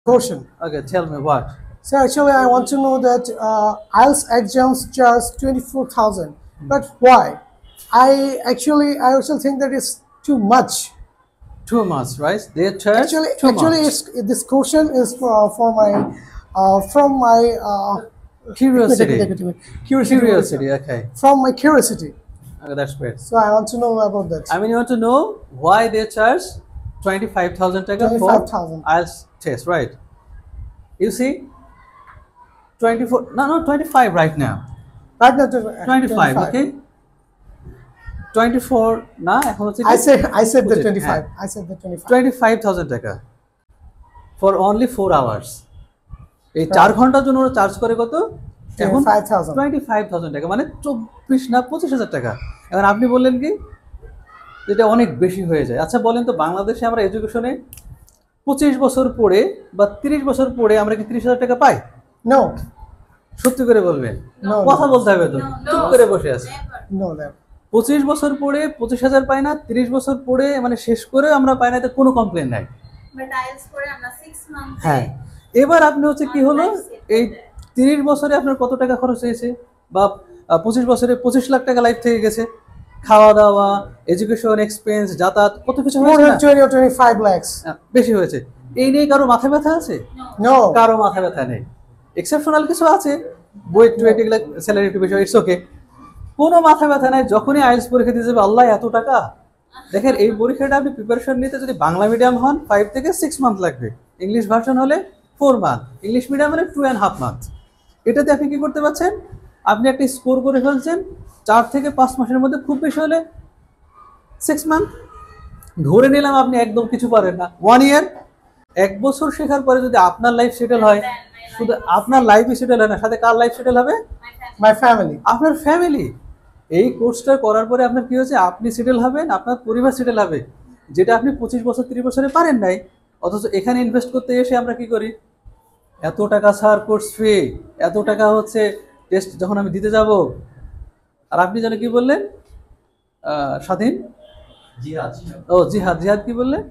Question. Okay, tell me what? So actually, I want to know that IELTS exams charge 24,000, but why? I also think that it's too much. Too much, right? They charge too Actually, much. this question is for my from my Curiosity. curiosity. Okay. From my curiosity. Okay, that's great. So I want to know about that. I mean, you want to know why they charge 25,000 taka for 25,000. IELTS test, right? You see, 24, no, 25 right now. Right now, 25, okay? 24, na, এখন হচ্ছে I said the 25. হ্যাঁ। I said the 25. 25,000 টাকা for only 4 hours. এই 4 ঘন্টার জন্য ওরা charge করে কত? এখন 25,000 টাকা, মানে 24 না 25,000 টাকা। এখন আপনি বললেন কি যেটা অনেক বেশি হয়ে যায়। আচ্ছা বলেন তো, বাংলাদেশে আমরা এডুকেশনে 25 বছর পড়ে বা 30 বছর পড়ে আমরা কি 30,000 টাকা পাই? No. সত্যি করে বলবেন, No, কথা বলতে হবে তো, চুপ করে বসে আছে। No, never. 25 বছর পড়ে 25,000 পাই না, 30 বছর পড়ে মানে শেষ করে আমরা পাই না, তো কোনো কমপ্লেন নাই। বাট আইএলটিএস করে আমরা 6 মান্থ। হ্যাঁ, এবার আপনি হচ্ছে কি হলো, এই 30 বছরে আপনার কত টাকা খরচ হয়েছে, বা 25 বছরে 25 লাখ টাকা লাইফ থেকে গেছে, খাওয়া দাওয়া, এডুকেশন এক্সপেন্স, যাতায়াত, কত কিছু More হয়েছে than 20 or 25 lakhs. বেশি হয়েছে। এই নিয়ে কারো মাথা ব্যথা আছে? No. কারো মাথা ব্যথা নেই। এক্সেপশনাল কিছু আছে, বই টুয়েট এগুলো স্যালারি একটু বেশি, ইটস ওকে, কোনো মাথা ব্যথা নাই। যখনই আইএলটিএস পরীক্ষা দিতে যাবে, আল্লাহ এত টাকা। দেখেন, এই পরীক্ষাটা আপনি প্রিপারেশন নিতে যদি বাংলা মিডিয়াম হন 5 থেকে 6 মান্থ লাগবে, ইংলিশ ভার্সন হলে 4 মান্থ, ইংলিশ মিডিয়াম হলে 2.5 মান্থ। এটাতে আপনি কি করতে পারছেন, আপনি একটা স্কোর করে ফেলছেন 4 থেকে 5 মাসের মধ্যে, খুব বেশি হলে 6 মান্থ। ধরে নিলাম আপনি একদম কিছু পারেন না, 1 ইয়ার, 1 বছর শেখার পরে যদি আপনার লাইফ সেটেল হয়, শুধু আপনার লাইফই সেটেল হয় না, সাথে কার লাইফ সেটেল হবে? My family. আপনার ফ্যামিলি। এই কোর্সটা করার পরে আপনার কি হয়েছে, আপনি সেটেল হবেন, আপনার পরিবার সেটেল হবে, যেটা আপনি 25 বছর 30 বছরে পারেন নাই। অথচ এখানে ইনভেস্ট করতে এসে আমরা কি করি, এত টাকা স্যার কোর্স ফি, এত টাকা হচ্ছে টেস্ট যখন আমি দিতে যাব। আর আপনি যেন কি বললেন, স্বাধীন জিহাদ কি বললেন,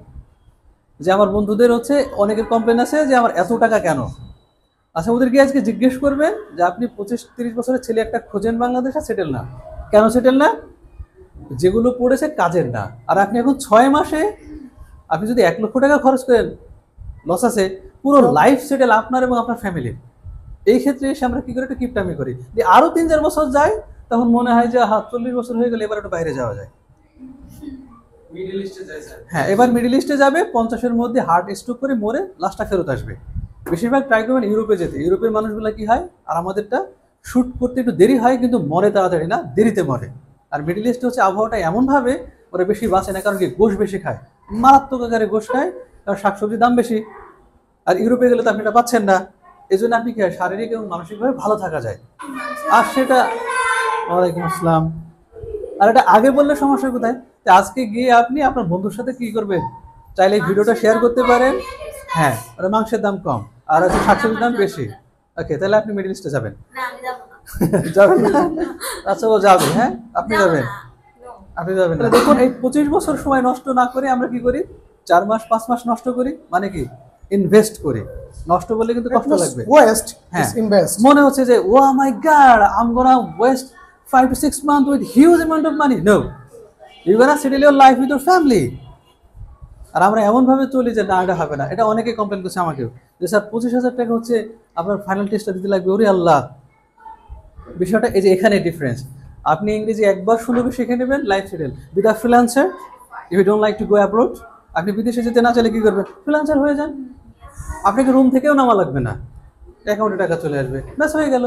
যে আমার বন্ধুদের হচ্ছে অনেকের কমপ্লেন আছে যে আমার এত টাকা কেন। আচ্ছা, ওদেরকে আজকে জিজ্ঞেস করবেন যে আপনি 25-30 বছরের ছেলে একটা খোঁজেন বাংলাদেশে, সেটেল না কেন? সেটেল না, যেগুলো পড়েছে কাজের না। আর আপনি এখন 6 মাসে আপনি যদি 1 লক্ষ টাকা খরচ করেন, লস আছে, পুরো লাইফ সেটেল আপনার এবং আপনার ফ্যামিলির। এই ক্ষেত্রে এসে আমরা কি করি, একটু কিপটামি করি, যে আরো 3-4 বছর যায়, তখন মনে হয় যে 40 বছর হয়ে গেলে এবার একটু বাইরে যাওয়া যায়। হ্যাঁ, এবার মিডল ইস্টে যাবে, 50-এর মধ্যে হার্ট স্ট্রোক করে মরে লাস্টটা ফেরত আসবে। বেশিরভাগ ট্রাই করবেন ইউরোপে যেতে। ইউরোপের মানুষগুলো কি হয়, আর আমাদেরটা শ্যুট করতে একটু দেরি হয়, কিন্তু মরে তাড়াতাড়ি না, দেরিতে মরে। আর মিডল ইস্টে হচ্ছে আবহাওয়াটা এমনভাবে ওরা বেশি বাঁচে না, কারণ কি গোশ বেশি খায়, মারাত্মক আকারে গোশ খায়, কারণ শাকসবজির দাম বেশি। আর ইউরোপে গেলে তো আপনি এটা পাচ্ছেন না, এই জন্য আপনি কি হয়, শারীরিক এবং মানসিকভাবে ভালো থাকা যায়। আর সেটা, ওয়ালাইকুম আসসালাম, আর এটা আগে বললে সমস্যা কোথায়? আজকে গিয়ে আপনি আপনার বন্ধুর সাথে কি করবেন, চাইলে ভিডিওটা শেয়ার করতে পারেন। হ্যাঁ, ওটা মাংসের দাম কম আর হচ্ছে শাকসবজির দাম বেশি। ওকে, তাহলে আপনি মিডল ইস্টে যাবেন? না, আমি যাব না। যাবেন না? আচ্ছা, ও যাবে। হ্যাঁ, আপনি যাবেন? আপনি যাবেন না? দেখুন, এই 25 বছর সময় নষ্ট না করে আমরা কি করি, 4 মাস 5 মাস নষ্ট করি, মানে কি ইনভেস্ট করি। নষ্ট বললে কিন্তু কষ্ট লাগবে। Waste হ্যাঁ, is invest. মনে হচ্ছে যে oh my god, I am gonna waste 5 to 6 months with huge amount of money. No, you gonna settle your life with your family. আর আমরা এমনভাবে চলি যে না, এটা হবে না। এটা অনেকে কমপ্লেন করছে আমাকেও, যে স্যার 25,000 টাকা হচ্ছে আপনার ফাইনাল টেস্টটা দিতে লাগবে। ওরে আল্লাহ, বিষয়টা এই যে এখানে ডিফারেন্স। আপনি ইংরেজি একবার সুন্দর শিখে নেবেন, life settle. With a freelancer, if you don't like to go abroad, আপনি বিদেশে যেতে না চাইলে কি করবেন, ফ্রিল্যান্সার হয়ে যান। আপনাকে রুম থেকেও নামা লাগবে না, অ্যাকাউন্টে টাকা চলে আসবে, ব্যাস হয়ে গেল।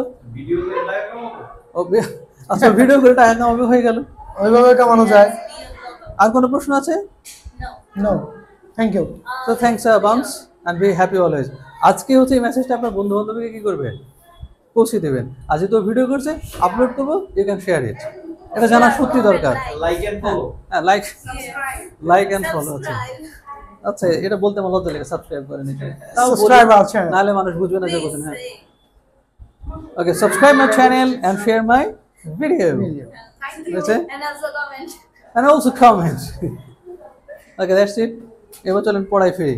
আচ্ছা, ভিডিও করে টাকা কামাবে, হয়ে গেল। ওইভাবে কামানো যায়। আর কোনো প্রশ্ন আছে? No. Thank you. So thanks Bams and be happy always. আজকে হচ্ছে এই মেসেজটা আপনার বন্ধু বান্ধবকে কি করবেন, পৌঁছে দেবেন। আজ তো ভিডিও করছে, আপলোড করবো, ইউ ক্যান শেয়ার ইট। এটা জানা সত্যি দরকার। Like and follow. হ্যাঁ, লাইক এন্ড ফলো আছে। আচ্ছা, এটা বলতে আমার লজ্জা লাগে, সাবস্ক্রাইব করে নিতে। Subscribe our channel. নাহলে মানুষ বুঝবে না যে বলছেন। হ্যাঁ, okay, subscribe my channel and share my video. Thank you. And also comment. Okay, that's it. এবার চলেন পড়াই ফিরি।